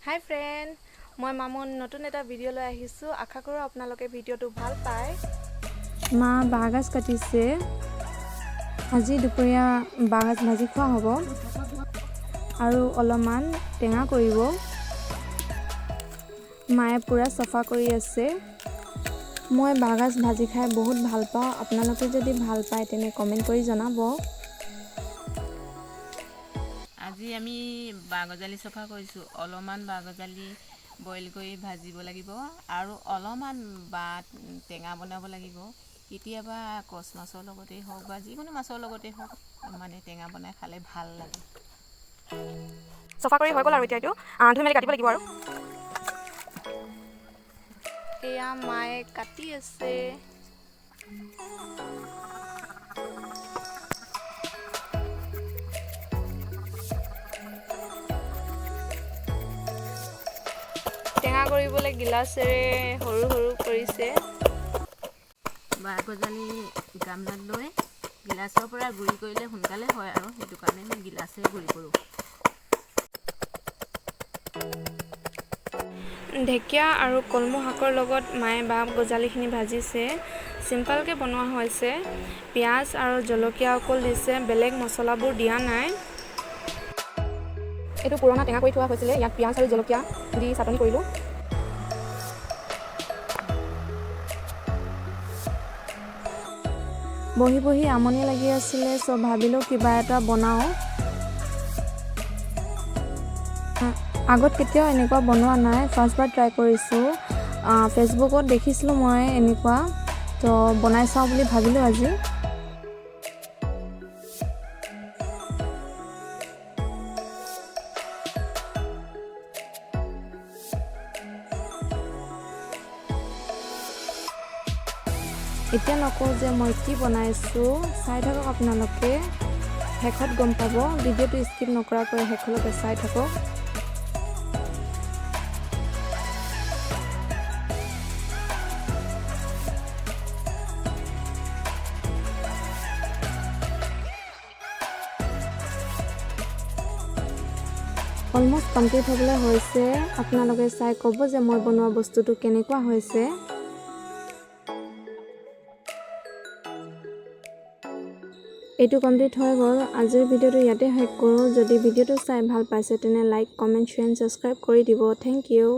হাই friend, মই মামুন নতুন এটা ভিডিঅ' লৈ আহিছোঁ। আশা কৰোঁ আপোনালোকে ভিডিঅ'টো ভাল পায়। মা বাঁহগাজ কাটিছে। আজি দুপৰীয়া বাঁহগাজ ভাজি খোৱা হ'ব আৰু অলপমান টেঙা কৰিব। মায়ে পূৰা চাফা কৰি আছে। মই বাঁহগাজ ভাজি খাই বহুত ভাল পাওঁ। আপোনালোকে যদি ভাল পায় তেনে কমেণ্ট কৰি জনাব। আজি আমি বাঁহগজালি চাফা কৰিছোঁ। অলপমান বাঁহগজালি বইল কৰি ভাজিব লাগিব আৰু অলপমান টেঙা বনাব লাগিব। কেতিয়াবা কচ মাছৰ লগতেই হওক বা যিকোনো মাছৰ লগতেই হওক মানে টেঙা বনাই খালে ভাল লাগে। চাফা কৰি হৈ গ'ল আৰু এতিয়া এইটো ধুই মেলি কাটিব লাগিব আৰু। এয়া মায়ে কাটি আছে। টেঙা কৰিবলৈ গিলাচেৰে সৰু সৰু কৰিছে। বাঁহগজালি গামলাত লৈ গিলাচৰ পৰা গুড়ি কৰিলে সোনকালে হয় আৰু সেইটো কাৰণে মই গিলাচেৰে গুড়ি কৰোঁ। ঢেকীয়া আৰু কলমৌ শাকৰ লগত মায়ে বাঁহগজালিখিনি ভাজিছে। চিম্পলকৈ বনোৱা হৈছে। পিঁয়াজ আৰু জলকীয়া অকল দিছে, বেলেগ মছলাবোৰ দিয়া নাই। এইটো পুৰণা টেঙা কৰি থোৱা হৈছিলে, ইয়াত পিঁয়াজ আৰু জলকীয়া দি চাটনি কৰিলোঁ। বহি বহি আমনি লাগি আছিলে, চ' ভাবিলোঁ কিবা এটা বনাওঁ। আগত কেতিয়াও এনেকুৱা বনোৱা নাই, ফাৰ্ষ্টবাৰ ট্ৰাই কৰিছোঁ। ফেচবুকত দেখিছিলোঁ মই এনেকুৱা, তো বনাই চাওঁ বুলি ভাবিলোঁ আজি। এতিয়া নকওঁ যে মই কি বনাইছোঁ, চাই থাকক আপোনালোকে, শেষত গম পাব। ভিডিঅ'টো স্কিপ নকৰাকৈ শেষলৈকে চাই থাকক। অলমষ্ট কমপ্লিট হ'বলৈ হৈছে। আপোনালোকে চাই ক'ব যে মই বনোৱা বস্তুটো কেনেকুৱা হৈছে। এইটো কমপ্লিট হৈ গ'ল। আজিৰ ভিডিঅ'টো ইয়াতে শেষ কৰোঁ। যদি ভিডিঅ'টো চাই ভাল পাইছে তেনে লাইক, কমেণ্ট, শ্বেয়াৰ, ছাবস্ক্ৰাইব কৰি দিব। Thank U.